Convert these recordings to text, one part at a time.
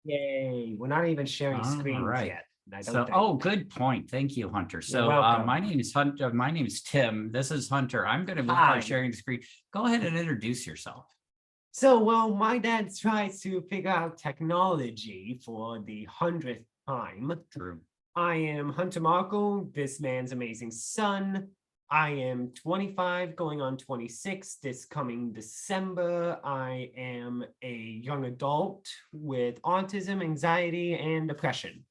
Yay. We're not even sharing All screens right. yet. I don't So, think. oh, good point. Thank you, Hunter. So, welcome. my name is Hunter. My name is Tim. This is Hunter. I'm going to move Hi. by sharing the screen. Go ahead and introduce yourself. So, well, my dad tries to figure out technology for the 100th time. True. I am Hunter Markle, this man's amazing son. I am 25, going on 26 this coming December. I am a young adult with autism, anxiety, and depression.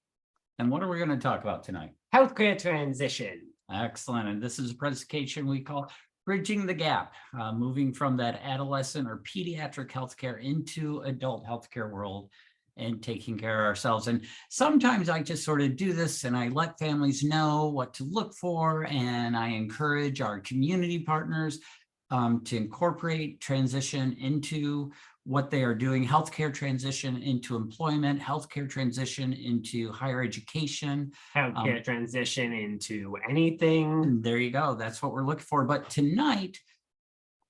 And what are we going to talk about tonight? Healthcare transition. Excellent. And this is a presentation we call Bridging the Gap, moving from that adolescent or pediatric healthcare into adult healthcare world and taking care of ourselves. And sometimes I just sort of do this and I let families know what to look for. And I encourage our community partners to incorporate transition into what they are doing, healthcare transition into employment, healthcare transition into higher education. Healthcare transition into anything. There you go. That's what we're looking for. But tonight,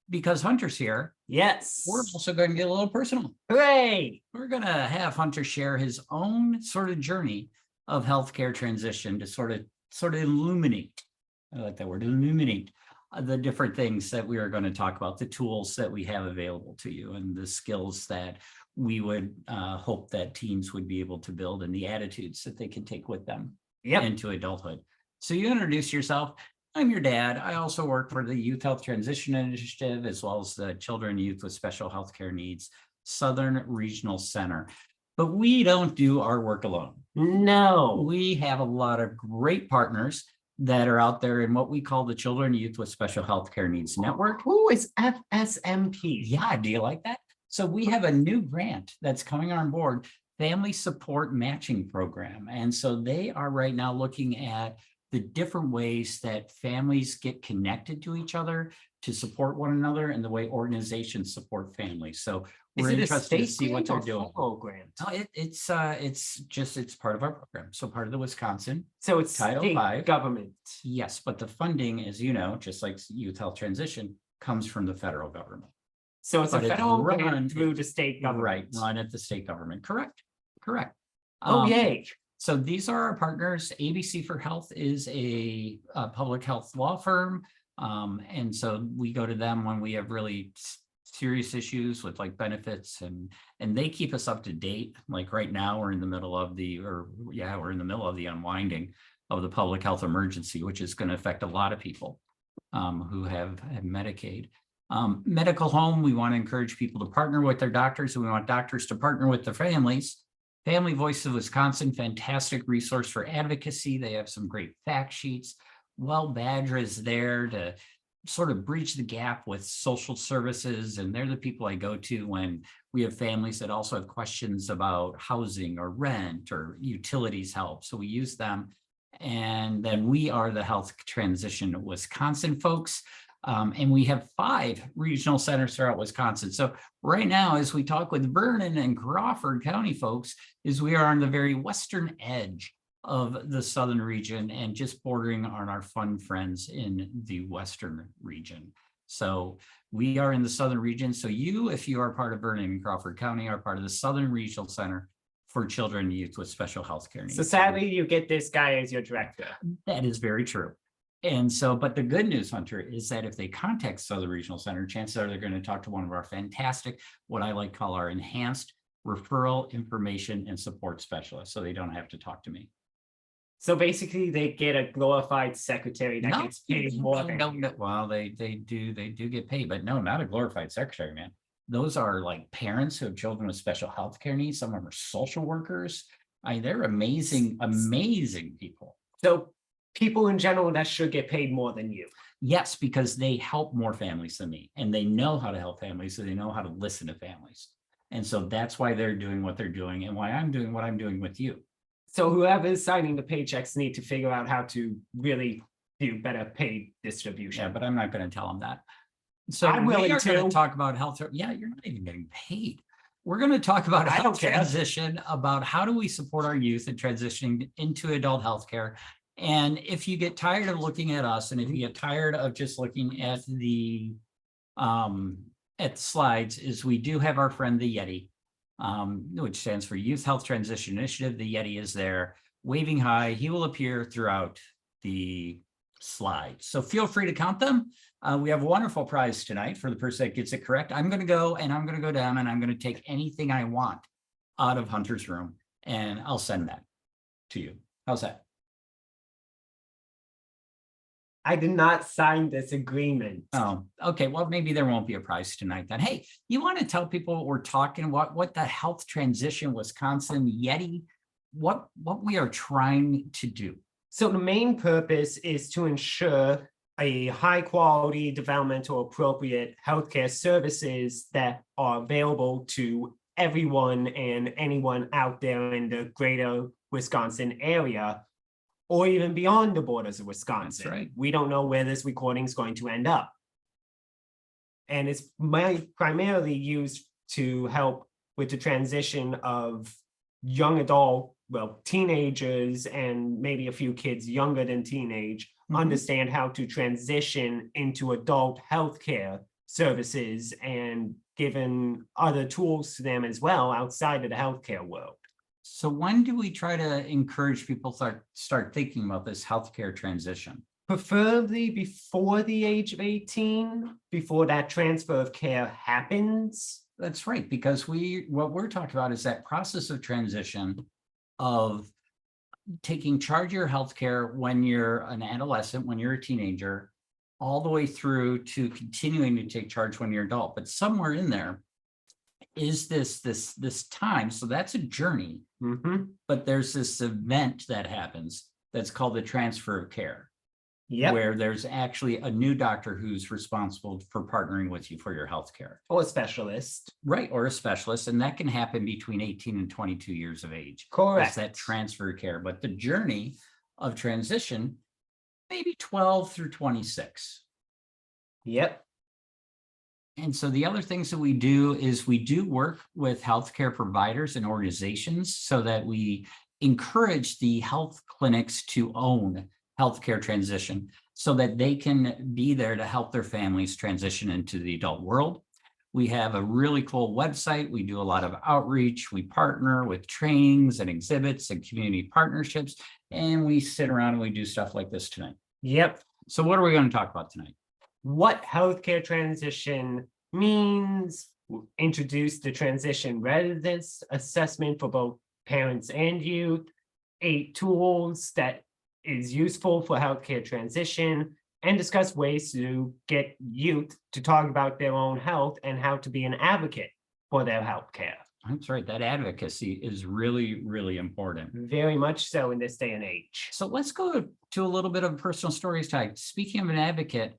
because Hunter's here, yes, we're also going to get a little personal. Hooray! We're going to have Hunter share his own sort of journey of healthcare transition to sort of illuminate. I like that word, illuminate the different things that we are going to talk about, the tools that we have available to you and the skills that we would hope that teens would be able to build and the attitudes that they can take with them into adulthood. So you introduce yourself. I'm your dad. I also work for the Youth Health Transition Initiative, as well as the Children and Youth with Special Healthcare Needs Southern Regional Center. But we don't do our work alone. No. We have a lot of great partners that are out there in what we call the Children and Youth with Special Healthcare Needs Network. Who is FSMP? Yeah, do you like that? So we have a new grant that's coming on board, Family Support Matching Program. And so they are right now looking at the different ways that families get connected to each other to support one another and the way organizations support families. So we're interested to see what they're doing. Grant? No, it's part of our program. So part of the Wisconsin. So it's Title V government. Yes, but the funding, as you know, just like Youth Health Transition, comes from the federal government. So it's a federal grant through the state government. Right, run at the state government. Correct. Oh, yay. So these are our partners. ABC for Health is a public health law firm. And so we go to them when we have really serious issues with like benefits and they keep us up to date. Like right now we're in the middle of the unwinding of the public health emergency, which is going to affect a lot of people who have Medicaid. Medical home, we want to encourage people to partner with their doctors, and we want doctors to partner with their families. Family Voice of Wisconsin, fantastic resource for advocacy. They have some great fact sheets. Well Badger is there to sort of bridge the gap with social services, and they're the people I go to when we have families that also have questions about housing or rent or utilities help. So we use them. And then we are the Health Transition Wisconsin folks. And we have 5 regional centers throughout Wisconsin. So right now, as we talk with Vernon and Crawford County folks, is we are on the very western edge of the southern region and just bordering on our fun friends in the western region. So we are in the southern region. So you, if you are part of Vernon and Crawford County, are part of the Southern Regional Center for Children and Youth with Special Healthcare Needs. So sadly, you get this guy as your director. That is very true. And so, but the good news, Hunter, is that if they contact Southern Regional Center, chances are they're going to talk to one of our fantastic, what I like to call our enhanced referral information and support specialists. So they don't have to talk to me. So basically they get a glorified secretary that gets paid more than you. Well, they do get paid, but no, not a glorified secretary, man. Those are like parents who have children with special health care needs. Some of them are social workers. They're amazing people. So people in general that should get paid more than you. Yes, because they help more families than me, and they know how to help families, so they know how to listen to families. And so that's why they're doing what they're doing and why I'm doing what I'm doing with you. So whoever is signing the paychecks need to figure out how to really do better pay distribution. Yeah, but I'm not going to tell them that. So I'm willing we are going to talk about health. Yeah, you're not even getting paid. We're going to talk about health transition, about how do we support our youth in transitioning into adult healthcare. And if you get tired of looking at us, and if you get tired of just looking at the slides, is we do have our friend the Yeti. which stands for Youth Health Transition Initiative. The Yeti is there, waving high. He will appear throughout the slides. So feel free to count them. We have a wonderful prize tonight for the person that gets it correct. I'm going to go down and I'm going to take anything I want out of Hunter's room and I'll send that to you. How's that? I did not sign this agreement. Oh, okay. Well, maybe there won't be a prize tonight then. Hey, you want to tell people what we're talking about, what the Health Transition Wisconsin Yeti, what we are trying to do? So the main purpose is to ensure a high quality, developmental, appropriate healthcare services that are available to everyone and anyone out there in the greater Wisconsin area, or even beyond the borders of Wisconsin. That's right. We don't know where this recording is going to end up. And it's primarily used to help with the transition of young adult, well, teenagers and maybe a few kids younger than teenage, understand how to transition into adult healthcare services and given other tools to them as well outside of the healthcare world. So when do we try to encourage people to start thinking about this healthcare transition? Preferably before the age of 18, before that transfer of care happens. That's right, because what we're talking about is that process of transition of taking charge of your healthcare when you're an adolescent, when you're a teenager, all the way through to continuing to take charge when you're adult. But somewhere in there is this time. So that's a journey. But there's this event that happens that's called the transfer of care. Yep. Where there's actually a new doctor who's responsible for partnering with you for your healthcare. Or a specialist. Right, or a specialist. And that can happen between 18 and 22 years of age. Correct. That's that transfer of care. But the journey of transition, maybe 12 through 26. Yep. And so the other things that we do is we do work with healthcare providers and organizations so that we encourage the health clinics to own healthcare transition so that they can be there to help their families transition into the adult world. We have a really cool website. We do a lot of outreach. We partner with trainings and exhibits and community partnerships, and we sit around and we do stuff like this tonight. Yep. So what are we going to talk about tonight? What healthcare transition means, introduce the transition readiness assessment for both parents and youth, 8 tools that is useful for healthcare transition, and discuss ways to get youth to talk about their own health and how to be an advocate for their healthcare. That's right. That advocacy is really, really important. Very much so in this day and age. So let's go to a little bit of personal stories type. Speaking of an advocate,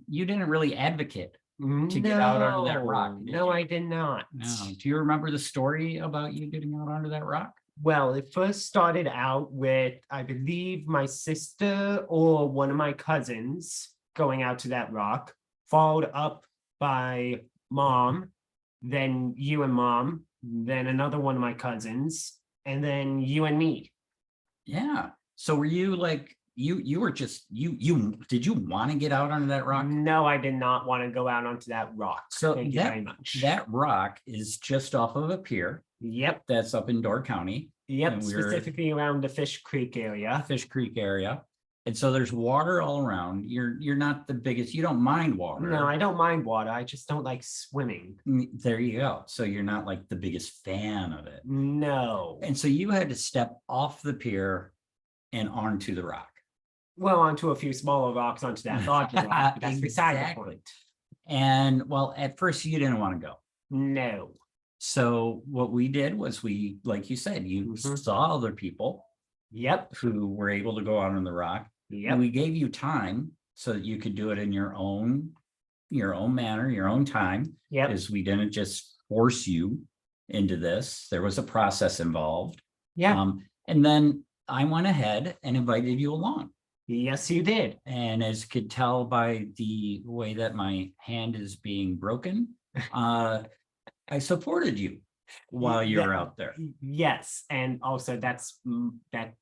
you didn't really advocate to get out under that rock. No, I did not. No. Do you remember the story about you getting out under that rock? Well, it first started out with, I believe, my sister or one of my cousins going out to that rock, followed up by mom, then you and mom, then another one of my cousins, and then you and me. Yeah. So were you like, you were just, did you want to get out under that rock? No, I did not want to go out onto that rock. So Thank you very much. That rock is just off of a pier. Yep. That's up in Door County. Yep, specifically around the Fish Creek area. And so there's water all around. You're not the biggest, you don't mind water. No, I don't mind water. I just don't like swimming. There you go. So you're not like the biggest fan of it. No. And so you had to step off the pier and onto the rock. Well, onto a few smaller rocks onto that larger rock. That's beside the point. And well, at first you didn't want to go. No. So what we did was we, like you said, you saw other people. Yep. Who were able to go out on the rock. Yep. And we gave you time so that you could do it in your own manner, your own time. Yep. Because we didn't just force you into this. There was a process involved. Yeah. And then I went ahead and invited you along. Yes, you did. And as you could tell by the way that my hand is being broken, I supported you. while you're out there. Yes, and also that's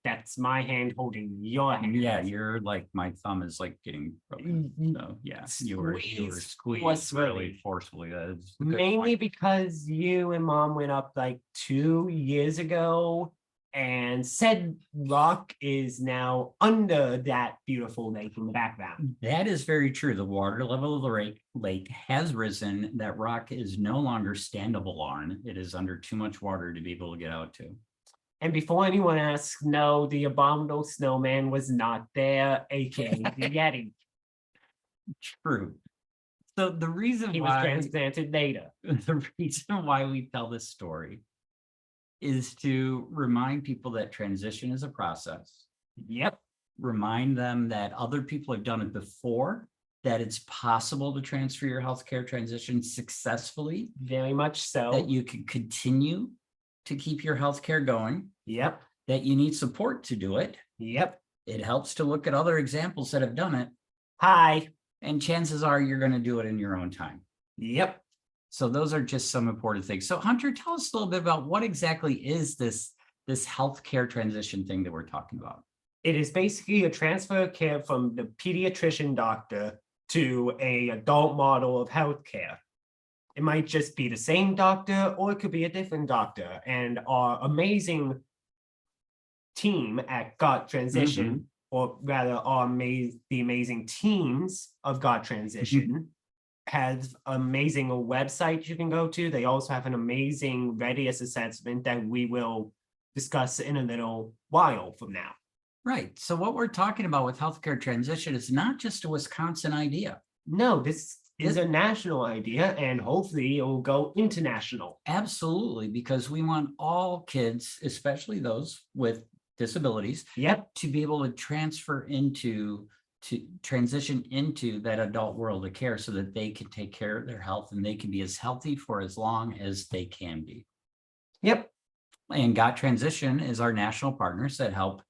that's my hand holding your hand. Yeah, you're like, my thumb is like getting broken. So yeah, you were squeezed really forcefully. That is a good Mainly point. because you and mom went up like 2 years ago and said rock is now under that beautiful lake in the background. That is very true. The water level of the lake has risen. That rock is no longer standable on. It is under too much water to be able to get out to. And before anyone asks, no, the abominable snowman was not there, aka the Yeti. True. So the reason He was why transplanted later. the reason why we tell this story is to remind people that transition is a process. Yep. Remind them that other people have done it before, that it's possible to transfer your healthcare transition successfully, Very much so. that you can continue to keep your healthcare going, Yep. that you need support to do it. Yep. It helps to look at other examples that have done it, Hi. and chances are you're going to do it in your own time. Yep. So those are just some important things. So Hunter, tell us a little bit about what exactly is this healthcare transition thing that we're talking about. It is basically a transfer of care from the pediatrician doctor to an adult model of healthcare. It might just be the same doctor, or it could be a different doctor. And our amazing team at God Transition, or rather the amazing teams of God Transition, has amazing website you can go to. They also have an amazing readiness assessment that we will discuss in a little while from now. Right. So what we're talking about with healthcare transition is not just a Wisconsin idea. No, this is a national idea, and hopefully it will go international. Absolutely, because we want all kids, especially those with disabilities, Yep. to be able to transition into that adult world of care so that they can take care of their health and they can be as healthy for as long as they can be. Yep. And Got Transition is our national partners that help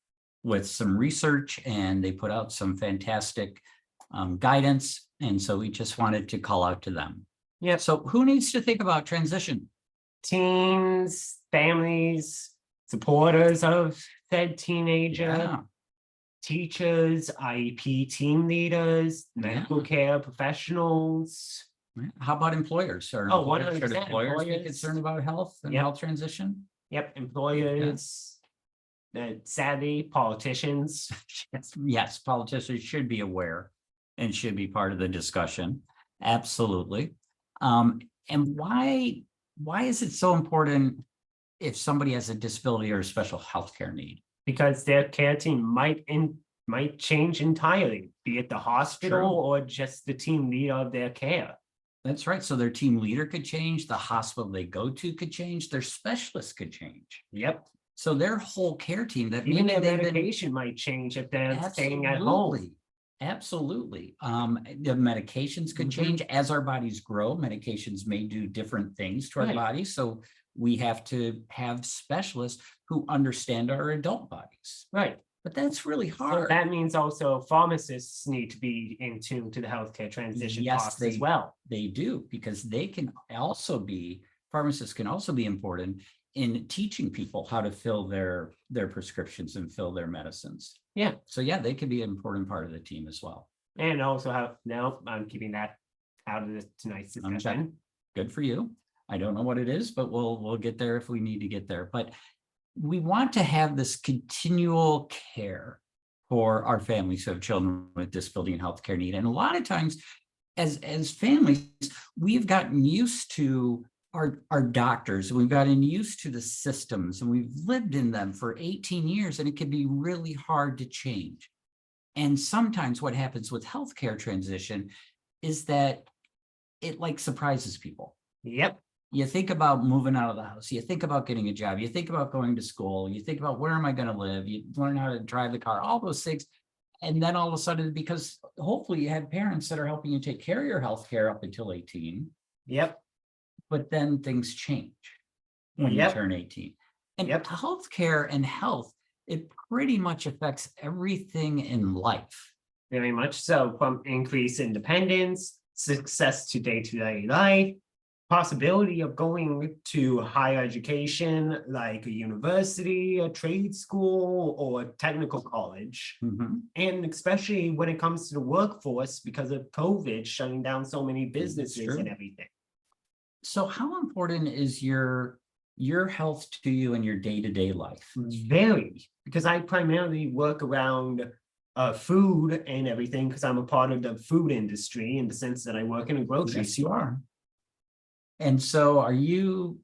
with some research, and they put out some fantastic guidance. And so we just wanted to call out to them. Yeah. So who needs to think about transition? Teens, families, supporters of said teenager, Yeah. teachers, IEP team leaders, medical care professionals. How about employers? Or Oh, employers, should 100%. employers be Employers. concerned about health and Yep. health transition? Yep, employers. Sadly, politicians. Yes, politicians should be aware and should be part of the discussion. Absolutely. And why is it so important if somebody has a disability or a special healthcare need? Because their care team might change entirely, be it the hospital True. or just the team leader of their care. That's right. So their team leader could change, the hospital they go to could change, their specialist could change. Yep. So their whole care team that Even maybe their they've been medication might change if they're staying at home. Absolutely. The medications could change as our bodies grow. Medications may do different things to our Right. bodies. So we have to have specialists who understand our adult bodies. Right. But that's really So hard. that means also pharmacists need to be in tune to the healthcare transition Yes, costs as well. They do, because pharmacists can also be important in teaching people how to fill their prescriptions and fill their medicines. Yeah. So yeah, they could be an important part of the team as well. And also I'm keeping that out of tonight's discussion. Okay. Good for you. I don't know what it is, but we'll get there if we need to get there. But we want to have this continual care for our families who have children with disability and healthcare need. And a lot of times as families, we've gotten used to our doctors, we've gotten used to the systems, and we've lived in them for 18 years, and it can be really hard to change. And sometimes what happens with healthcare transition is that it like surprises people. Yep. You think about moving out of the house, you think about getting a job, you think about going to school, you think about where am I going to live, you learn how to drive the car, all those things. And then all of a sudden, because hopefully you have parents that are helping you take care of your health care up until 18. Yep. But then things change when you turn 18. And healthcare and health, it pretty much affects everything in life. Very much so, from increased independence, success to day-to-day life, possibility of going to higher education, like a university, a trade school, or a technical college. Mhm. And especially when it comes to the workforce, because of COVID shutting down so many businesses true. and everything. So how important is your health to you in your day-to-day life? Very, because I primarily work around food and everything, because I'm a part of the food industry in the sense that I work in a grocery Yes, you store. are. And so are you,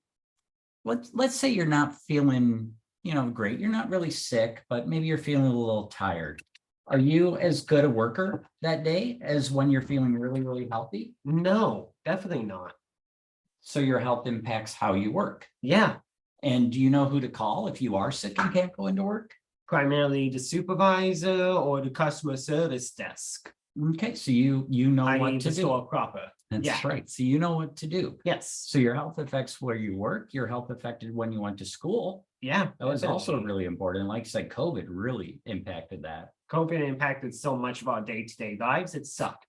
let's say you're not feeling, great. You're not really sick, but maybe you're feeling a little tired. Are you as good a worker that day as when you're feeling really, really healthy? No, definitely not. So your health impacts how you work. Yeah, And do you know who to call if you are sick and can't go into work? primarily the supervisor or the customer service desk, Okay, so you know i.e. what the to do. store proper. That's Yeah. right. So you know what to do. Yes. So your health affects where you work, your health affected when you went to school. Yeah. That was also definitely. really important. Like I said, COVID really impacted that. COVID impacted so much of our day-to-day lives. It sucked.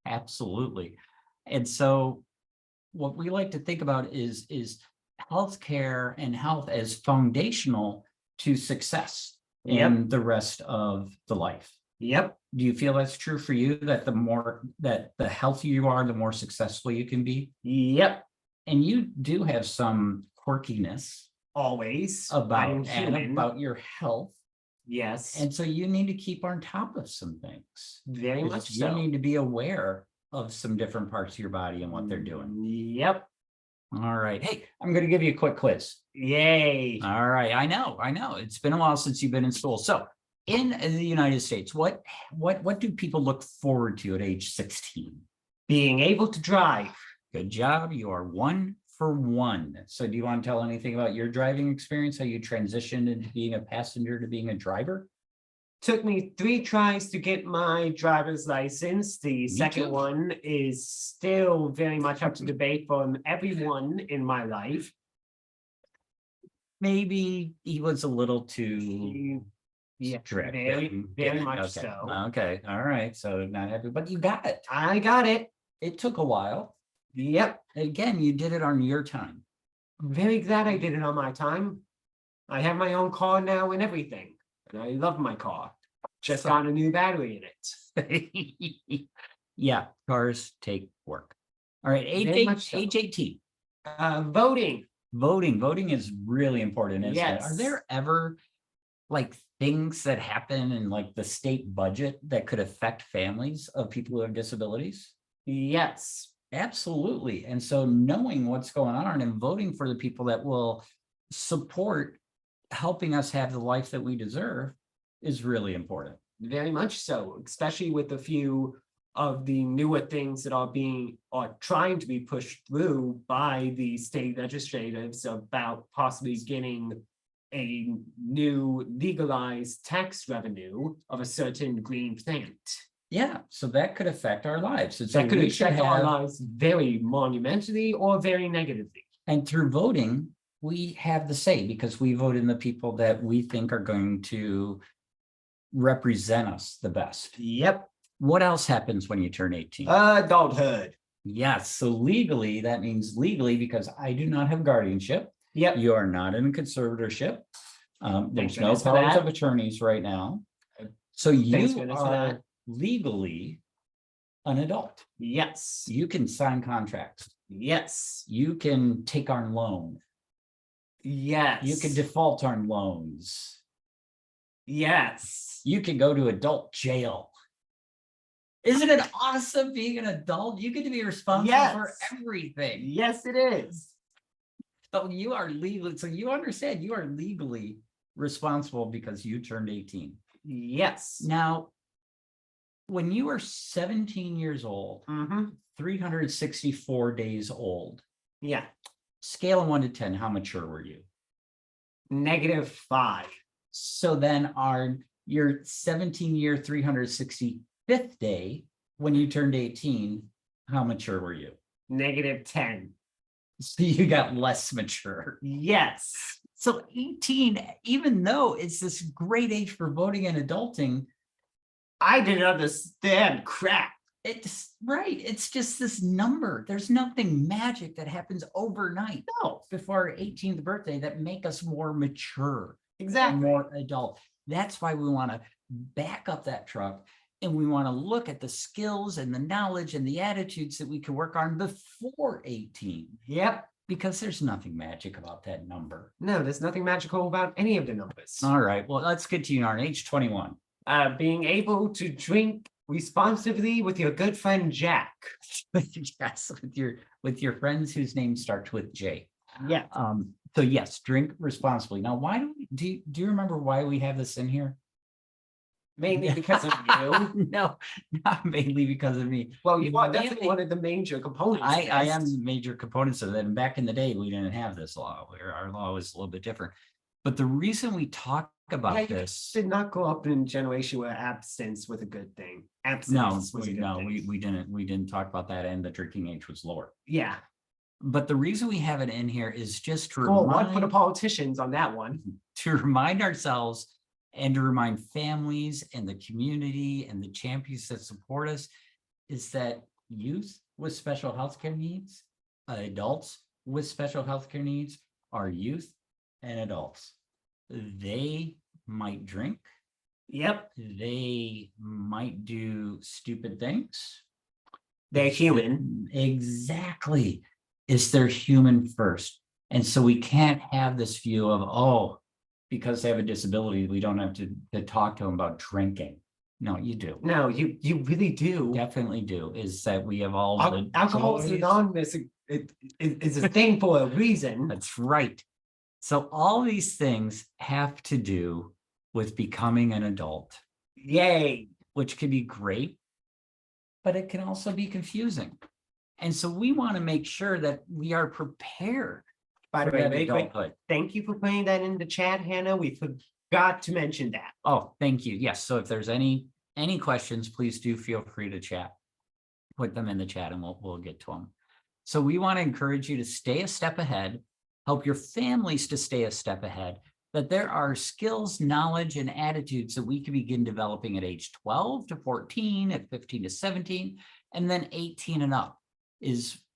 Absolutely. And so what we like to think about is healthcare and health as foundational to success Yep. in the rest of the life. Yep. Do you feel that's true for you, that the healthier you are, the more successful you can be? Yep. And you do have some quirkiness Always. I'm human. about your health. Yes. And so you need to keep on top of some things. Very much You so. need to be aware of some different parts of your body and what they're doing. Yep. All right. Hey, I'm going to give you a quick quiz. Yay. All right. I know. It's been a while since you've been in school. So in the United States, what do people look forward to at age 16? Being able to drive. Good job. You are 1 for 1. So do you want to tell anything about your driving experience, how you transitioned into being a passenger to being a driver? Took me 3 tries to get my driver's license. The second too. one is still very much up to debate from everyone in my life. Maybe he was a little too Yeah, strict. very much Okay. so. Okay. All right. So not happy, but you got it. I got it. It took a while. Yep. Again, you did it on your time. Very glad I did it on my time. I have my own car now and everything. And I love my car. Just got a new battery in it. Yeah, cars take work. All right, Very much so. age 18. Voting. Voting is really important, isn't it? Are Yes. there ever like things that happen in like the state budget that could affect families of people who have disabilities? Yes. Absolutely. And so knowing what's going on and voting for the people that will support helping us have the life that we deserve is really important. Very much so, especially with a few of the newer things that are trying to be pushed through by the state legislators about possibly getting a new legalized tax revenue of a certain green plant. Yeah, so that could affect our lives. And so That could we should affect our have, lives very monumentally or very negatively. and through voting, we have the say because we vote in the people that we think are going to represent us the best. Yep. What else happens when you turn 18? Adulthood. Yes, so legally, that means legally because I do not have guardianship. Yep. You are not in conservatorship. There's no goodness for powers that. of attorneys right now. So Thanks you goodness for are that. legally an adult. Yes. You can sign contracts. Yes. You can take on loan. Yes. You can default on loans. Yes. You can go to adult jail. Isn't it awesome being an adult? You get to be responsible for everything. Yes, it is. So you are legally, so you understand you are legally responsible because you turned 18. Yes. Now, when you were 17 years old, 364 days old, Yeah. scale of 1 to 10, how mature were you? -5. So then your 17-year, 365th day, when you turned 18, how mature were you? -10. So you got less mature. Yes. So 18, even though it's this great age for voting and adulting, I didn't understand crap. It's right. It's just this number. There's nothing magic that happens overnight. No, before our 18th birthday that make us more mature, Exactly. more adult. That's why we want to back up that truck and we want to look at the skills and the knowledge and the attitudes that we can work on before 18. Yep. Because there's nothing magic about that number. No, there's nothing magical about any of the numbers. All right. Well, let's continue on age 21. Being able to drink responsibly with your good friend Jack. Yes, with your friends whose names start with J. Yeah. So yes, drink responsibly. Now, why do you remember why we have this in here? Mainly because of you. No, not mainly because of me. Well, you are definitely one of the major components. I am the major components of that. And back in the day, we didn't have this law. Our law was a little bit different. But the reason we talk about this did not grow up in a generation where abstinence was a good thing. We didn't talk about that, and the drinking age was lower. Yeah. But the reason we have it in here is just to one for the politicians on that one. To remind ourselves and to remind families and the community and the champions that support us is that youth with special healthcare needs, adults with special healthcare needs are youth and adults. They might drink. Yep. They might do stupid things. They're human. Exactly. They're human first. And so we can't have this view of, because they have a disability, we don't have to talk to them about drinking. No, you do. No, you really do. Definitely do. Is that we have all the Alcohol Anonymous is a thing for a reason. That's right. So all these things have to do with becoming an adult. Yay. Which can be great, but it can also be confusing. And so we want to make sure that we are prepared. By the way, thank you for putting that in the chat, Hannah. We forgot to mention that. Oh, thank you. Yes. So if there's any questions, please do feel free to chat. Put them in the chat and we'll get to them. So we want to encourage you to stay a step ahead, help your families to stay a step ahead, that there are skills, knowledge, and attitudes that we can begin developing at age 12 to 14, at 15 to 17, and then 18 and up.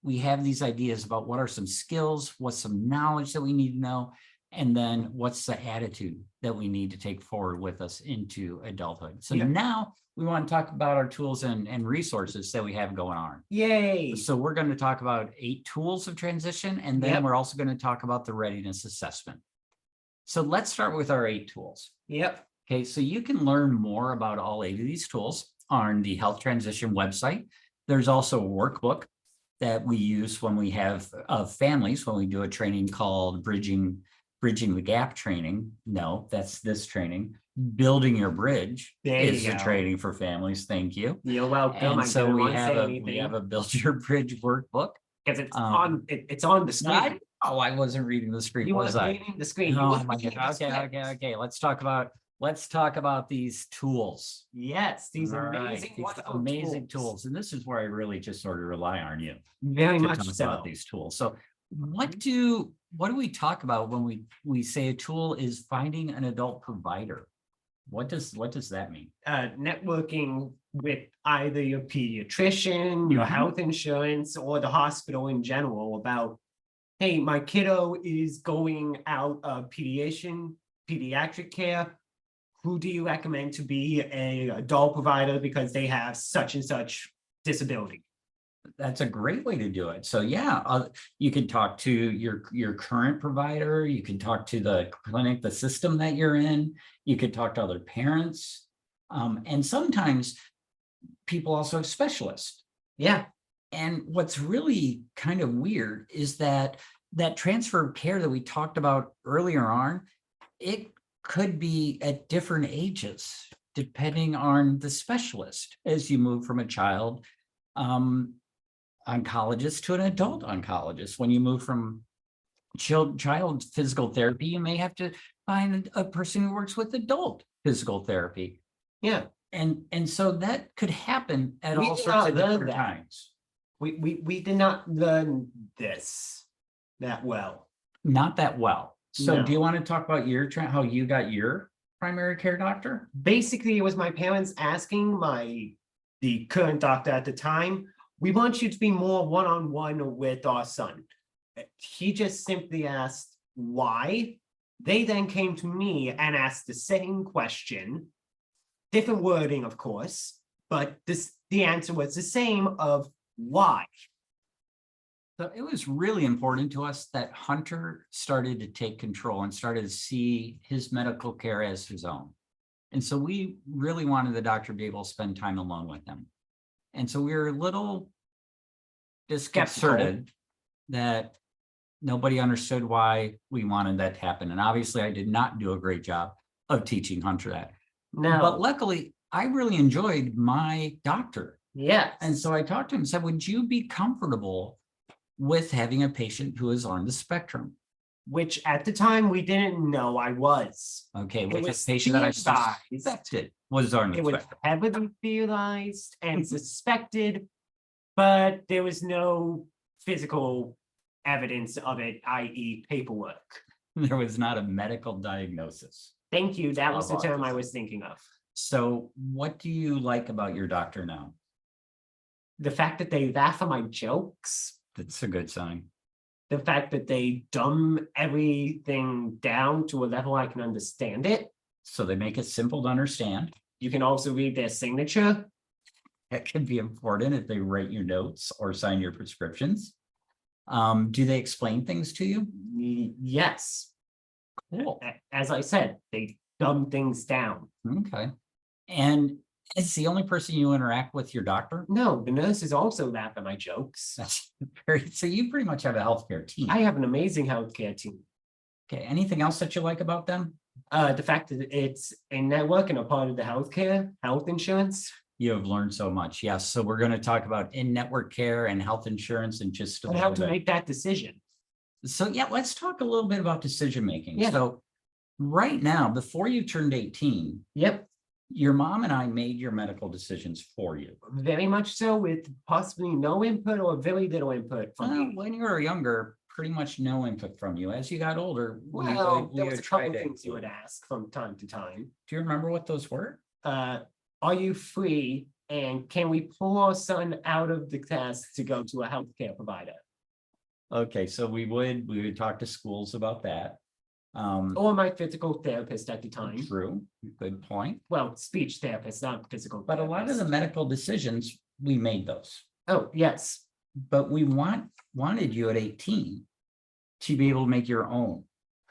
We have these ideas about what are some skills, what's some knowledge that we need to know, and then what's the attitude that we need to take forward with us into adulthood. So now we want to talk about our tools and resources that we have going on. Yay. So we're going to talk about 8 tools of transition, and then we're also going to talk about the readiness assessment. So let's start with our 8 tools. Yep. Okay, so you can learn more about all 8 of these tools on the Health Transition website. There's also a workbook that we use when we have families, when we do a training called Bridging the Gap training. No, that's this training. Building Your Bridge is the training for families. Thank you. You're welcome. And so we have a Build Your Bridge workbook. Because it's on the screen. I wasn't reading the screen. You weren't reading the screen. Oh my God. Okay. Let's talk about these tools. Yes, these amazing tools. And this is where I really just sort of rely on you. Very much so. About these tools. So what do we talk about when we say a tool is finding an adult provider? What does that mean? Networking with either your pediatrician, your health insurance, or the hospital in general about, hey, my kiddo is going out of pediatric care. Who do you recommend to be an adult provider because they have such and such disability? That's a great way to do it. So you can talk to your current provider. You can talk to the clinic, the system that you're in. You could talk to other parents. And sometimes people also have specialists. Yeah. And what's really kind of weird is that transfer of care that we talked about earlier on, it could be at different ages, depending on the specialist as you move from a child oncologist to an adult oncologist. When you move from child physical therapy, you may have to find a person who works with adult physical therapy. Yeah. And so that could happen at all sorts of different times. We did not learn this that well. Not that well. So No. Do you want to talk about how you got your primary care doctor? Basically, it was my parents asking my the current doctor at the time, we want you to be more one-on-one with our son. He just simply asked why. They then came to me and asked the same question, different wording, of course, but the answer was the same of why. So it was really important to us that Hunter started to take control and started to see his medical care as his own. And so we really wanted the doctor to be able to spend time alone with him. And so we were a little disconcerted that nobody understood why we wanted that to happen. And obviously I did not do a great job of teaching Hunter that. No. But luckily, I really enjoyed my doctor. Yes. And so I talked to him and said, would you be comfortable with having a patient who is on the spectrum? Which at the time we didn't know I was. Okay, It with a was patient that I theorized. suspected was on the It was spectrum. heavily theorized and suspected, but there was no physical evidence of it, i.e. paperwork. There was not a medical diagnosis. Thank you. That was the Of term I autism. was thinking of. So what do you like about your doctor now? The fact that they laugh at my jokes, That's a good sign. the fact that they dumb everything down to a level I can understand it. So they make it simple to understand. You can also read their signature. That can be important if they write your notes or sign your prescriptions. Do they explain things to you? Yes. Cool. As I said, they dumb things down. Okay. And is the only person you interact with your doctor? No, the nurses also laugh at my jokes. That's very, so you pretty much have a healthcare team. I have an amazing healthcare team. Okay, anything else that you like about them? The fact that it's a network and a part of the health insurance. You have learned so much. Yes. So we're going to talk about in-network care and health insurance in just a And how little to bit. make that decision. So yeah, let's talk a little bit about decision making. Yeah. So right now, before you turned 18, Yep, your mom and I made your medical decisions for you. very much so, with possibly no input or very little input from Well, me. when you were younger, pretty much no input from you. As you got older, Well, we there was would a try couple to things you would include. ask from time to time. Do you remember what those were? Are you free? And can we pull our son out of the class to go to a healthcare provider? Okay, so we would talk to schools about that. Or my physical therapist at the time. True, good point. Well, speech therapist, not physical. But a lot of the therapist. medical decisions, we made those. Oh, yes. But we wanted you at 18 to be able to make your own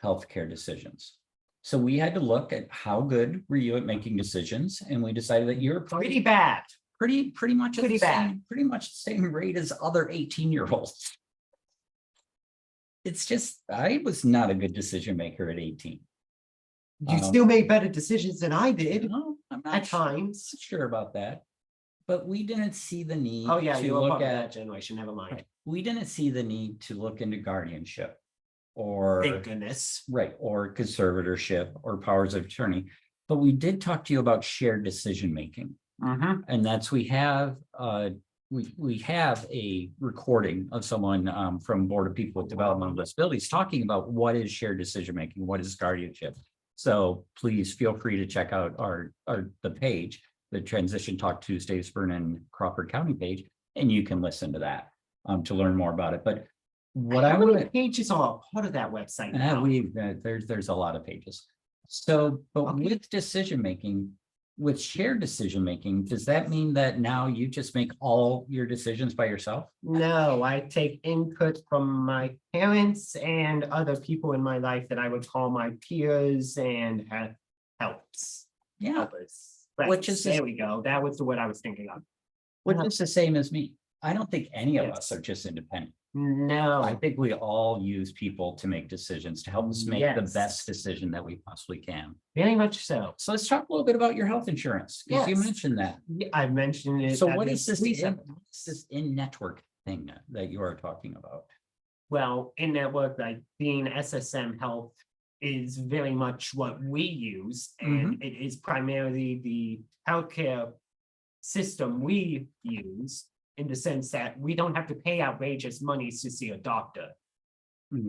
healthcare decisions. So we had to look at how good were you at making decisions, and we decided that you're Pretty bad. pretty much at Pretty the bad. same, pretty much the same rate as other 18-year-olds. It's just, I was not a good decision maker at 18. You still made better decisions than I did No, I'm at not times. sure about that. But we didn't see the need Oh, yeah, to you were look part of at, that generation, never mind. we didn't see the need to look into guardianship or, Thank goodness. right, or conservatorship or powers of attorney. But we did talk to you about shared decision-making. And that's, we have a recording of someone from Board of People with Developmental Disabilities talking about what is shared decision-making, what is guardianship. So please feel free to check out the page, the Transition Talk Tuesdays, Vernon Crawford County page, and you can listen to that to learn more about it. But what I How many want pages are part of that website to, now? there's a lot of pages. So, but Okay. with decision-making, with shared decision-making, does that mean that now you just make all your decisions by yourself? No, I take input from my parents and other people in my life that I would call my peers and helps. Yeah, Helpers. Which is There we go. That was the word I was thinking of. which is the same as me. I don't think any of Yes. us are just independent. I No, think we all use people to make decisions, to help us make the Yes. best decision that we possibly can. very much so. So let's talk a little bit about your health insurance, because you Yes. mentioned that. Yeah, I mentioned it. So at what least is three this times. in-network thing that you are talking about? Well, in network, like being SSM Health is very much what we use, and it is primarily the healthcare system we use, in the sense that we don't have to pay outrageous monies to see a doctor.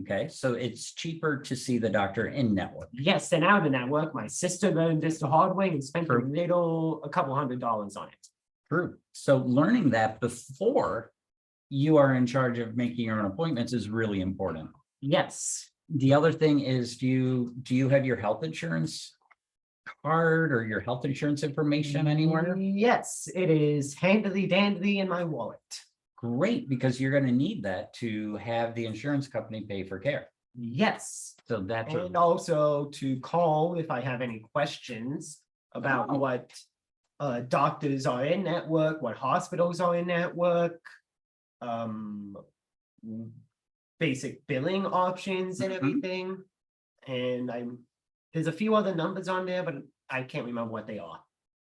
Okay, so it's cheaper to see the doctor in network. Yes, and out of the network, my sister learned this the hard way and spent True. a couple $100s on it. True. So learning that before you are in charge of making your own appointments is really important. Yes. The other thing is, do you have your health insurance card or your health insurance information anywhere? Yes, it is handily dandy in my wallet. Great, because you're going to need that to have the insurance company pay for care. Yes. So that's a, And also to call if I have any questions about Oh. what doctors are in network, what hospitals are in network, basic billing options and Mhm. everything. And there's a few other numbers on there, but I can't remember what they are.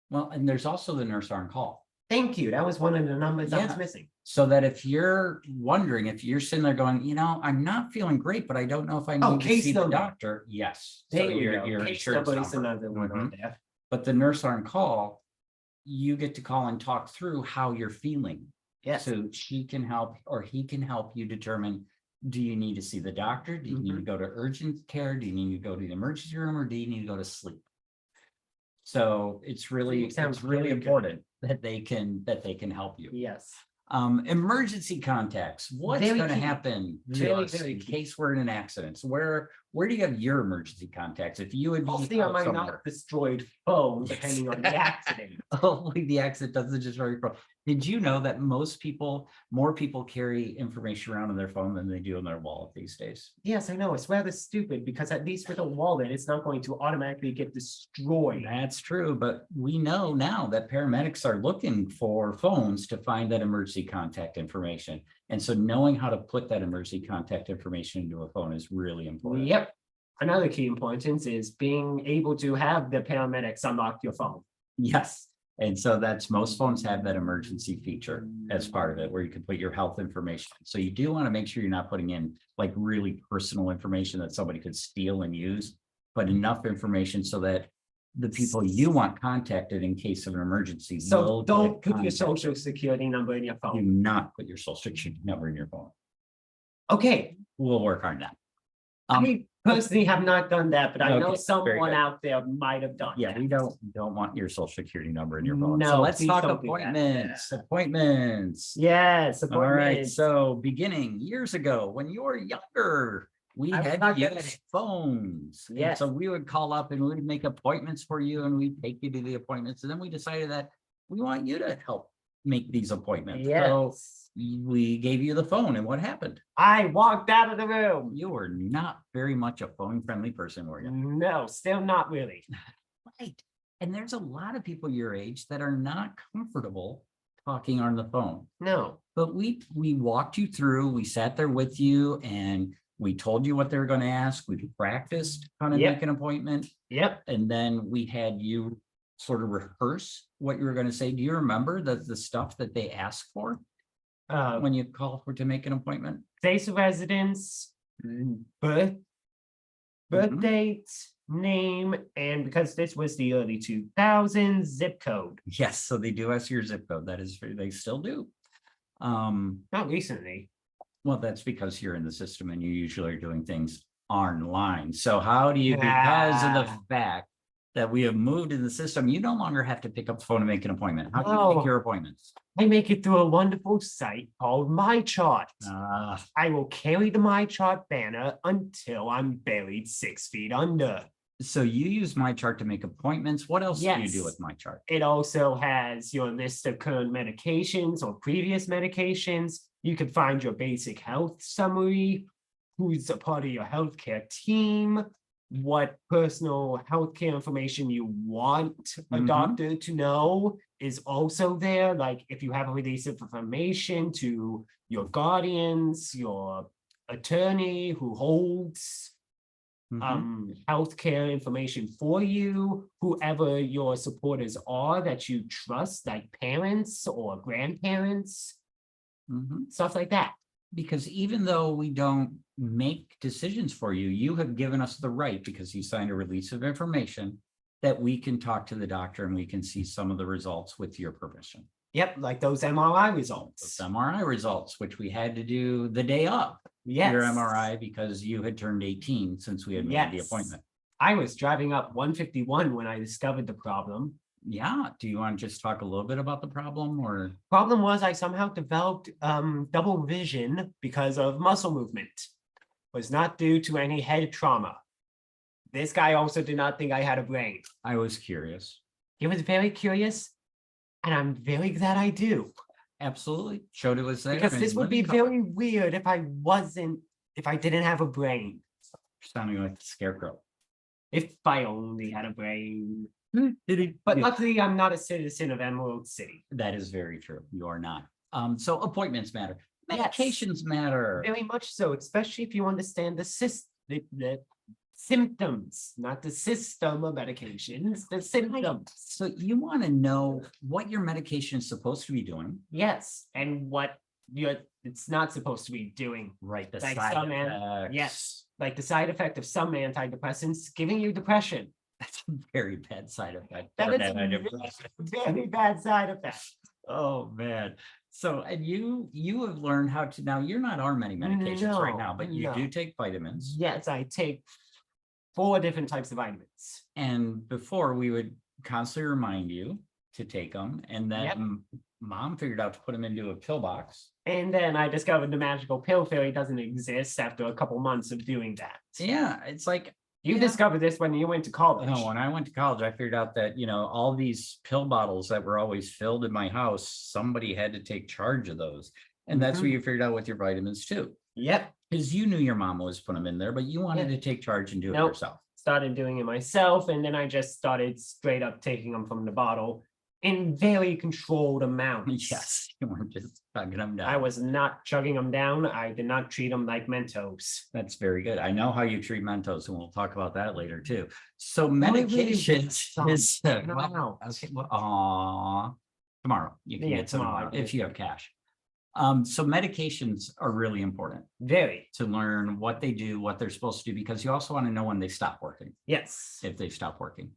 well, and there's also the nurse on call. Thank you. That was one of the numbers I was Yeah. missing. So that if you're wondering, if you're sitting there going, I'm not feeling great, but I don't know if I need to case see the number. doctor. Yes. So There we your go. your Case insurance number is number. another one on there. But the nurse on call, you get to call and talk through how you're feeling. Yes. So she can help, or he can help you determine, do you need to see the doctor? Do you need to go to urgent care? Do you need to go to the emergency room, or do you need to go to sleep? So it's really Sounds really really good. important that they can help you. Yes. Emergency contacts. What's Very going to key. happen to Very, us very in key. case we're in an accident? So where do you have your emergency contacts? If you would be Hopefully, I out might somewhere. not destroyed phone depending on the accident. Hopefully the accident doesn't destroy your phone. Did you know that more people carry information around on their phone than they do in their wallet these days? Yes, I know. It's rather stupid because at least with a wallet, it's not going to automatically get destroyed. That's true, but we know now that paramedics are looking for phones to find that emergency contact information. And so knowing how to put that emergency contact information into a phone is really important. Yep. Another key importance is being able to have the paramedics unlock your phone. Yes. And so most phones have that emergency feature as part of it, where you can put your health information. So you do want to make sure you're not putting in like really personal information that somebody could steal and use, but enough information so that the people you want contacted in case of an emergency. So don't put your contact. social security number in your Do phone. not put your social security number in your phone. Okay. We'll work on that. I personally have not done that, but I know Okay, very someone good. out there might have done Yeah, that. we don't want your social security number in your phone. No, So let's please talk don't do that. appointments. Appointments. Yes. All right, appointments. so beginning years ago, when you were younger, we I was had not to young. use phones. And Yes. so we would call up and we would make appointments for you, and we'd take you to the appointments. And then we decided that we want you to help make these appointments. So Yes. we gave you the phone, and what happened? I walked out of the room. You were not very much a phone-friendly person, were you? No, still not really. Right. And there's a lot of people your age that are not comfortable talking on the phone. No. But we walked you through, we sat there with you, and we told you what they were going to ask. We practiced how to Yep. make an appointment. Yep. And then we had you sort of rehearse what you were going to say. Do you remember the stuff that they asked for when you call to make an appointment? Place of residence, birth date, name, and because this was the early 2000s, zip code. Yes, so they do ask your zip code. That is, they still do. Not recently. Well, that's because you're in the system and you usually are doing things online. So how do you, because of the fact that we have moved in the system, you no longer have to pick up the phone and make an appointment. How do you No. make your appointments? I make it through a wonderful site called MyChart. I will carry the MyChart banner until I'm buried 6 feet under. So you use MyChart to make appointments. What else do you do Yes. with MyChart? It also has your list of current medications or previous medications. You can find your basic health summary, who's a part of your healthcare team, what personal healthcare information you want a Mhm. doctor to know is also there. Like if you have a release of information to your guardians, your attorney who holds healthcare information for you, whoever your supporters are that you trust, like parents or grandparents, stuff like that. Because even though we don't make decisions for you, you have given us the right, because you signed a release of information, that we can talk to the doctor and we can see some of the results with your permission. Yep, like those MRI results. Those MRI results, which we had to do the day of Yes. your MRI because you had turned 18 since we had made the Yes. appointment. I was driving up 151 when I discovered the problem. Yeah, do you want to just talk a little bit about the problem or? Problem was I somehow developed double vision because of muscle movement. Was not due to any head trauma. This guy also did not think I had a brain. I was curious. He was very curious, and I'm very glad I do. Absolutely. Showed it was there. Because this in would be living color. very weird if I didn't have a brain. Sounding like the scarecrow. If I only had a brain. But But luckily, I'm not a citizen of Emerald City. that is very true. You are not. So appointments matter. Yes. Medications matter. Very much so, especially if you understand the symptoms, not the system of medications, the symptoms. So you want to know what your medication is supposed to be doing. Yes, and what it's not supposed to be doing. Right. The Like side some effects. Yes, like the side effect of some antidepressants giving you depression. That's a very bad side effect. That Or is that a antidepressant. very bad side effect. Oh, man. So, and you have learned how to, now you're not on many medications right now, but you do No. take vitamins. Yes, I take 4 different types of vitamins. And before we would constantly remind you to take them. And then Yep. Mom figured out to put them into a pill box. And then I discovered the magical pill fairy doesn't exist after a couple months of doing that. Yeah, it's like, You yeah. discovered this when you went to college. No, when I went to college, I figured out that, all these pill bottles that were always filled in my house, somebody had to take charge of those. And that's what you figured out with your vitamins too. Yep. Because you knew your mom was putting them in there, but you wanted to take charge and do it Nope. yourself. Started doing it myself, and then I just started straight up taking them from the bottle in very controlled amounts. Yes, you weren't just chugging them down. I was not chugging them down. I did not treat them like Mentos. That's very good. I know how you treat Mentos, and we'll talk about that later too. So I really medications want is some. No. okay, well, tomorrow you can Yeah, get some tomorrow I if do. you have cash. So medications are really important Very. to learn what they do, what they're supposed to do, because you also want to know when they stop working, Yes. if they stop working.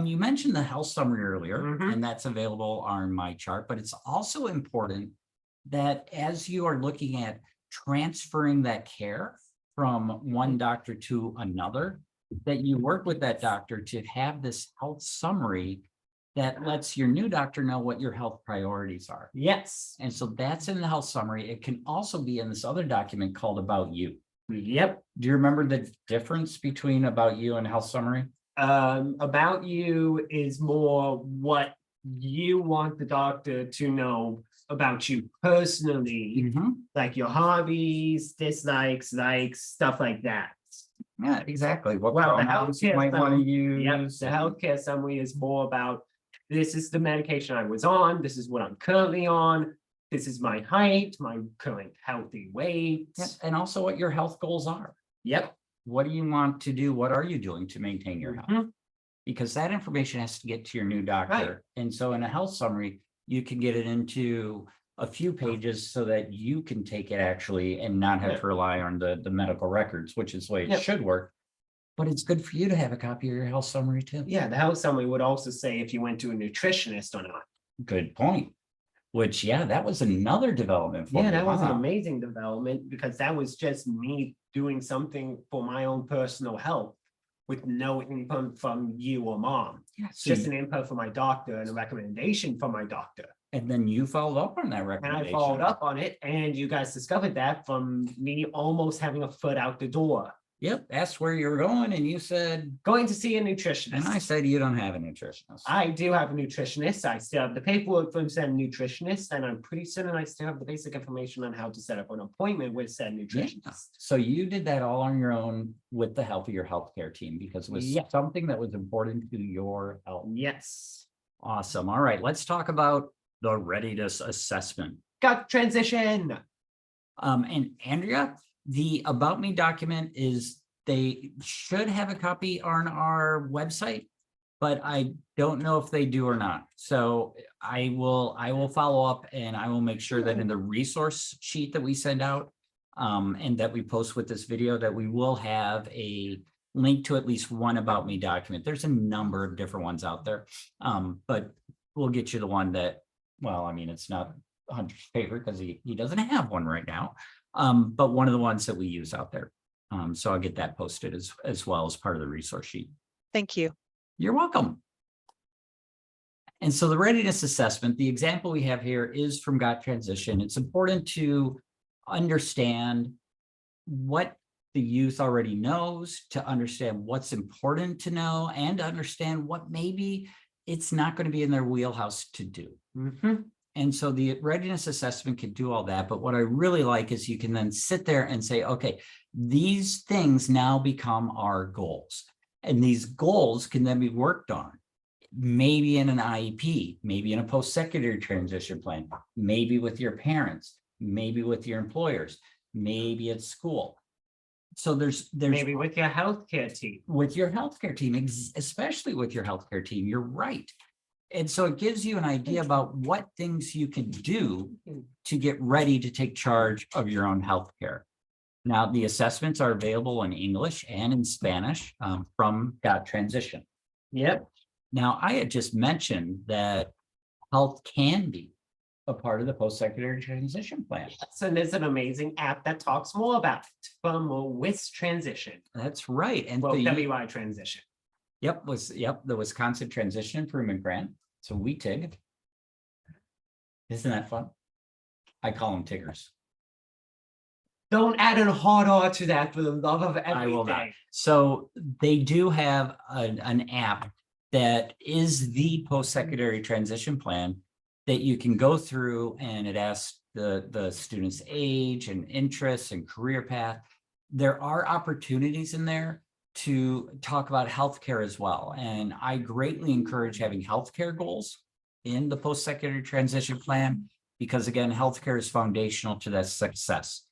You mentioned the health summary earlier, Mhm. and that's available on my chart, but it's also important that as you are looking at transferring that care from one doctor to another, that you work with that doctor to have this health summary that lets your new doctor know what your health priorities are. Yes. And so that's in the health summary. It can also be in this other document called About You. Yep. Do you remember the difference between About You and health summary? About you is more what you want the doctor to know about you personally, like your hobbies, dislikes, likes, stuff like that. Yeah, exactly. What Well, the pronouns you healthcare might want to summary, use. yep, the healthcare summary is more about this is the medication I was on, this is what I'm currently on, this is my height, my current healthy weight. Yeah, and also what your health goals are. Yep. What do you want to do? What are you doing to maintain your health? Mhm. Because that information has to get to your new doctor. Right. And so in a health summary, you can get it into a few pages so that you can take it actually and not have Yep. to rely on the medical records, which is the way it Yep. should work. But it's good for you to have a copy of your health summary too. Yeah, the health summary would also say if you went to a nutritionist or not. Good point. Which, yeah, that was another development for Yeah, me. that was an Wow. amazing development because that was just me doing something for my own personal health with no input from you or mom. Yeah, It's so just an input from my doctor and a recommendation from my doctor. and then you followed up on that And recommendation. I followed up on it, and you guys discovered that from me almost having a foot out the door, Yep, asked where you were going and you said, going to see a nutritionist. and I said, you don't have a nutritionist. I do have a nutritionist. I still have the paperwork from said nutritionist, and I'm pretty certain I still have the basic information on how to set up an appointment with said Yeah. nutritionist. So you did that all on your own with the help of your healthcare team because it was Yeah. something that was important to your health. Yes. Awesome. All right, let's talk about the readiness assessment. Got transition. And Andrea, the About Me document they should have a copy on our website, but I don't know if they do or not. So I will follow up and I will make sure that in the resource sheet that we send out and that we post with this video, that we will have a link to at least one About Me document. There's a number of different ones out there, but we'll get you the one that, well, I mean, it's not Hunter's favorite because he doesn't have one right now, but one of the ones that we use out there. So I'll get that posted as well as part of the resource sheet. Thank you. You're welcome. And so the readiness assessment, the example we have here is from Got Transition. It's important to understand what the youth already knows, to understand what's important to know, and to understand what maybe it's not going to be in their wheelhouse to do. And so the readiness assessment can do all that. But what I really like is you can then sit there and say, okay, these things now become our goals. And these goals can then be worked on, maybe in an IEP, maybe in a post-secondary transition plan, maybe with your parents, maybe with your employers, maybe at school. So there's maybe with your healthcare team. With your healthcare team, especially with your healthcare team, you're right. And so it gives you an idea about what things you can do to get ready to take charge of your own healthcare. Now, the assessments are available in English and in Spanish from Got Transition. Yep. Now, I had just mentioned that health can be a part of the post-secondary transition plan. So there's an amazing app that talks more about it from WIS Transition. That's right. And well, WI Transition. Yep, the Wisconsin Transition Improvement Grant. So WTIG. Isn't that fun? I call them Tiggers. Don't add a hard R to that for the love of everything. I will not. So they do have an app that is the post-secondary transition plan that you can go through, and it asks the student's age and interests and career path. There are opportunities in there to talk about healthcare as well. And I greatly encourage having healthcare goals in the post-secondary transition plan, because again, healthcare is foundational to that success,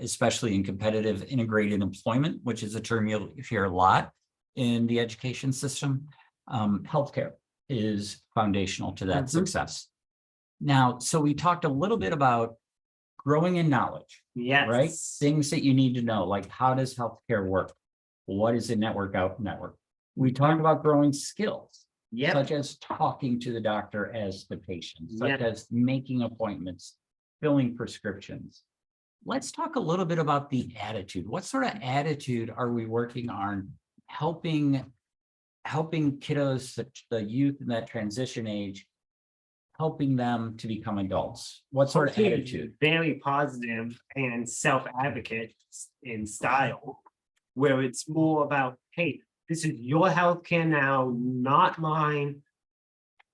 especially in competitive integrated employment, which is a term you'll hear a lot in the education system. Healthcare is foundational to that success. Now, so we talked a little bit about growing in knowledge, right? Things that you need to know, like how does healthcare work? What is a network out network? We talked about growing skills, such as talking to the doctor as the patient, such as making appointments, filling prescriptions. Let's talk a little bit about the attitude. What sort of attitude are we working on helping kiddos, the youth in that transition age, helping them to become adults? What sort of attitude? Very positive and self-advocate in style, where it's more about, hey, this is your healthcare now, not mine.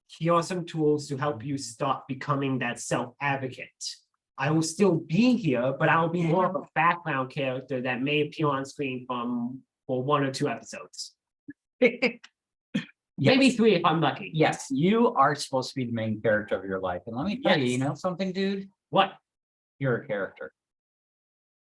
Here are some tools to help you start becoming that self-advocate. I will still be here, but I will be more of a background character that may appear on screen for 1 or 2 episodes. Maybe 3 if I'm lucky. Yes, you are supposed to be the main character of your life. And let me tell you, you know something, dude? What? You're a character.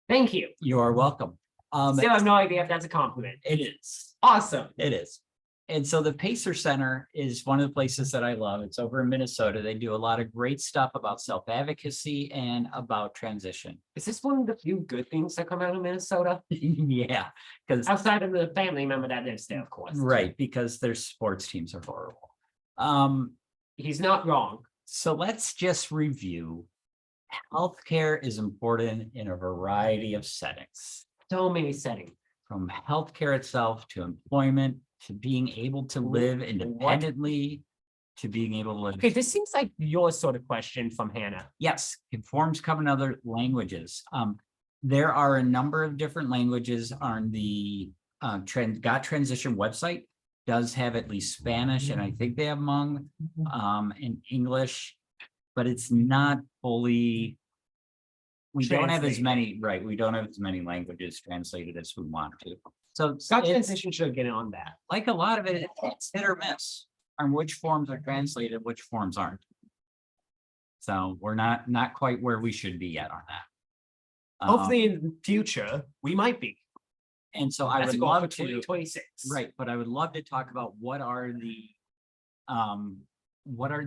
Thank you. You are welcome. Still have no idea if that's a compliment. It is. Awesome. It is. And so the Pacer Center is one of the places that I love. It's over in Minnesota. They do a lot of great stuff about self-advocacy and about transition. Is this one of the few good things that come out of Minnesota? Yeah. Because outside of the family member that lives there, of course. Right, because their sports teams are horrible. He's not wrong. So let's just review. Healthcare is important in a variety of settings. So many settings. From healthcare itself to employment, to being able to live independently, to being able to live. Okay, this seems like your sort of question from Hannah. Yes, conforms come in other languages. There are a number of different languages on the Got Transition website. Does have at least Spanish, and I think they have Hmong and English, but it's not fully. We don't have as many, right? We don't have as many languages translated as we want to. So Got Transition should get on that. Like a lot of it, it's hit or miss on which forms are translated, which forms aren't. So we're not quite where we should be yet on that. Hopefully in the future, we might be. And so I would love to 2026. Right, but I would love to talk about what are the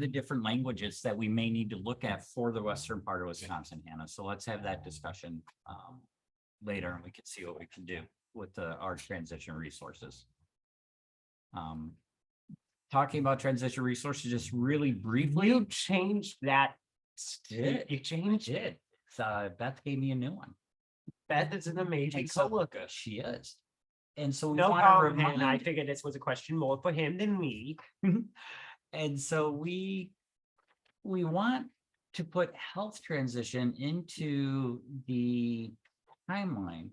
different languages that we may need to look at for the western part of Wisconsin, Hannah. So let's have that discussion later, and we can see what we can do with our transition resources. Talking about transition resources, just really briefly. You changed that. You changed it. Beth gave me a new one. Beth is an amazing coworker. She is. And so we no want problem, to remind. I figured this was a question more for him than me. And so we want to put health transition into the timeline.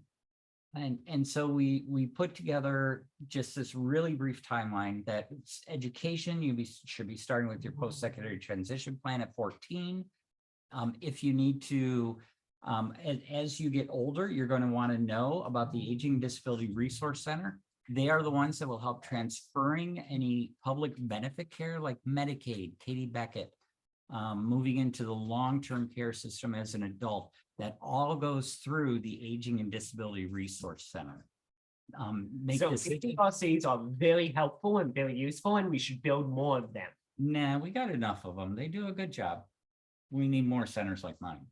And so we put together just this really brief timeline that it's education, should be starting with your post-secondary transition plan at 14. If you need to, as you get older, you're going to want to know about the Aging and Disability Resource Center. They are the ones that will help transferring any public benefit care like Medicaid, Katie Beckett, moving into the long-term care system as an adult. That all goes through the Aging and Disability Resource Center. So TTTs are very helpful and very useful, and we should build more of them. Nah, we got enough of them. They do a good job. We need more centers like mine.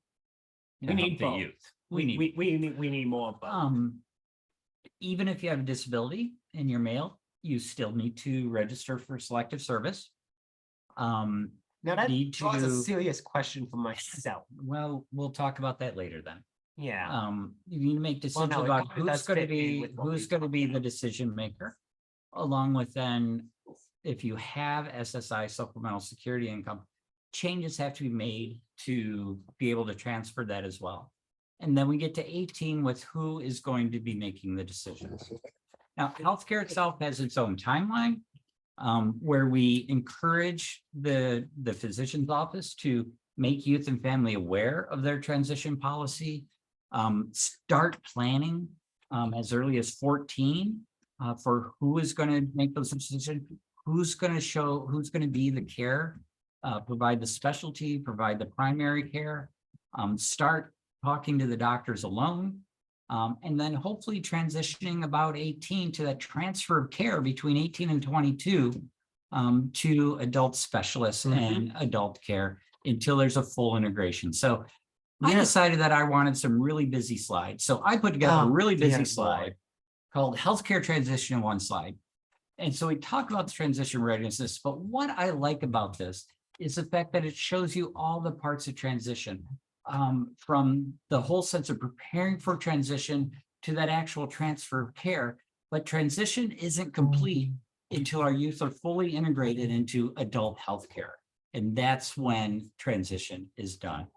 We need the both. youth. We need more of both. Even if you have a disability in your mail, you still need to register for selective service. Now that need was a to- serious question for myself. Well, we'll talk about that later then. Yeah. You need to make decisions no, it about probably who's does going to fit in be with what we the decision maker, along with then if you have SSI, supplemental security income, changes have to be made to be able to transfer that as well. And then we get to 18 with who is going to be making the decisions. Now, healthcare itself has its own timeline, where we encourage the physician's office to make youth and family aware of their transition policy, start planning as early as 14 for who is going to make those decisions, who's going to be the care, provide the specialty, provide the primary care, start talking to the doctors alone, and then hopefully transitioning about 18 to that transfer of care between 18 and 22 to adult specialists and adult care until there's a full integration. So I decided that I wanted some really busy slides. So I put together a really busy slide called Healthcare Transition in one slide. And so we talk about the transition readiness, but what I like about this is the fact that it shows you all the parts of transition, from the whole sense of preparing for transition to that actual transfer of care. But transition isn't complete until our youth are fully integrated into adult healthcare. And that's when transition is done.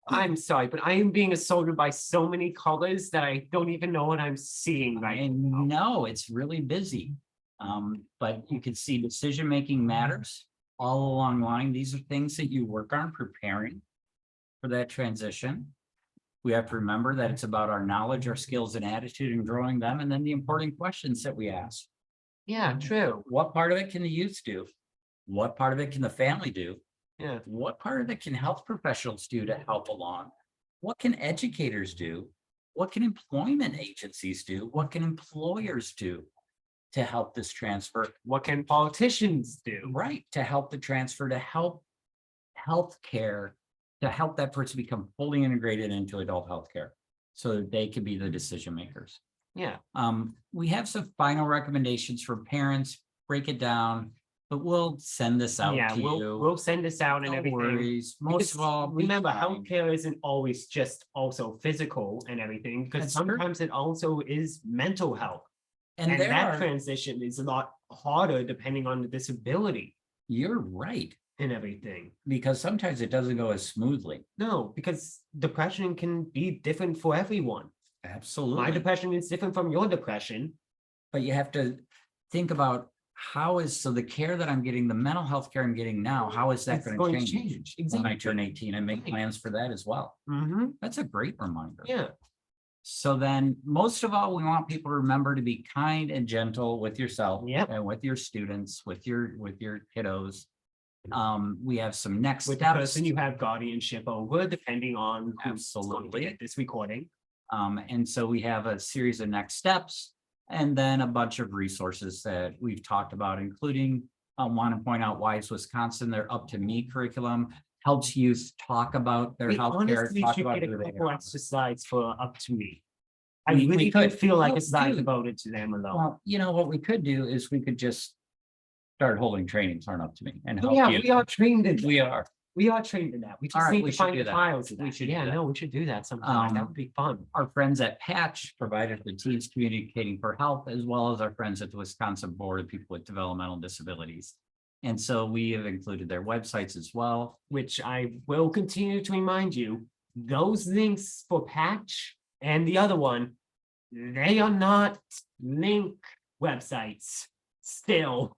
I'm sorry, but I am being assaulted by so many colors that I don't even know what I'm seeing right now. No, it's really busy. But you can see decision-making matters all along the line. These are things that you work on preparing for that transition. We have to remember that it's about our knowledge, our skills and attitude and growing them. And then the important questions that we ask. Yeah, true. What part of it can the youth do? What part of it can the family do? Yeah. What part of it can health professionals do to help along? What can educators do? What can employment agencies do? What can employers do to help this transfer? What can politicians do? Right, to help the transfer, to help healthcare, to help that person become fully integrated into adult healthcare so that they can be the decision makers. Yeah. We have some final recommendations for parents, break it down, but we'll send this out to you. We'll send this out and No everything. worries. Most of all, be remember, kind. healthcare isn't always just also physical and everything, because That's true. sometimes it also is mental health. And And there that are, transition is a lot harder depending on the disability you're right, and everything. because sometimes it doesn't go as smoothly. No, because depression can be different for everyone. Absolutely. My depression is different from your depression. But you have to think about so the care that I'm getting, the mental health care I'm getting now, how is that It's going going to to change change. when I Exactly. turn 18 and make Right. plans for that as well? That's a great reminder. Yeah. So then, most of all, we want people to remember to be kind and gentle with yourself Yep. and with your students, with your kiddos. We have some next With the steps. person you have guardianship over, depending on who's going to Absolutely. get this recording. And so we have a series of next steps and then a bunch of resources that we've talked about, including I want to point out Wise Wisconsin, their Up to Me curriculum helps youth talk about their We healthcare, honestly talk should about get who a they couple are. extra slides for Up to Me. I We really could. feel like Well, a slide dude. devoted to them alone. Well, you know, what we could do is we could just start holding trainings on Up to Me and help Yeah, you. we are trained in We that. are. We are trained in that. We All just right, need we to should find do the that. files of We that. should do Yeah, that. no, we should do that sometime. That would be fun. Our friends at Patch provided the Teens Communicating for Health, as well as our friends at the Wisconsin Board of People with Developmental Disabilities. And so we have included their websites as well. Which I will continue to remind you, those links for Patch and the other one, they are not link websites still.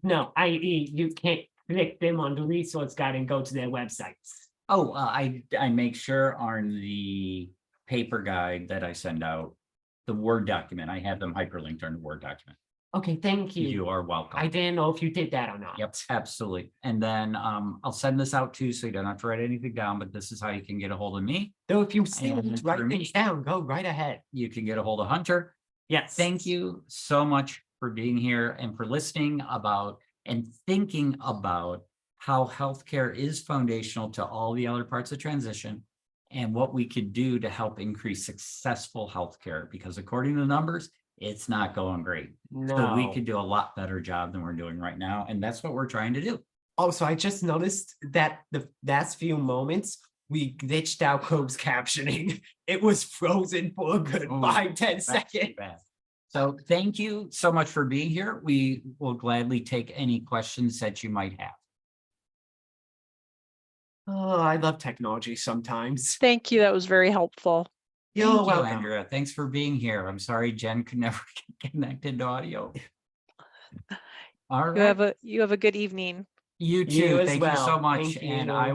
No, i.e. you can't click them on the resource guide and go to their websites. Oh, I make sure on the paper guide that I send out, the Word document, I have them hyperlinked on the Word document. Okay, thank you. You are welcome. I didn't know if you did that or not. Yep, absolutely. And then I'll send this out too, so you don't have to write anything down, but this is how you can get a hold of me. Though if you still And need to write for me- things down, go right ahead. You can get a hold of Hunter. Yes. Thank you so much for being here and for listening about and thinking about how healthcare is foundational to all the other parts of transition and what we could do to help increase successful healthcare, because according to the numbers, it's not going great. So we No. could do a lot better job than we're doing right now. And that's what we're trying to do. Also, I just noticed that the last few moments we glitched out closed captioning. It was frozen for a good Oh, 5-10 That's too seconds. bad. So thank you so much for being here. We will gladly take any questions that you might have. Oh, I love technology sometimes. Thank you. That was very helpful. You're Thank you, welcome. Andrea. Thanks for being here. I'm sorry Jen could never get connected to audio. All right. You have a good evening. You You too. as Thank you so well. much. Thank And you. I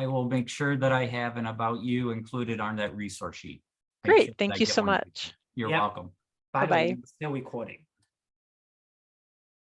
will make sure that I have an about you included on that resource sheet. Make sure Great. that I Thank you get so one. much. You're Yep. welcome. By the way, Bye-bye. we're still recording.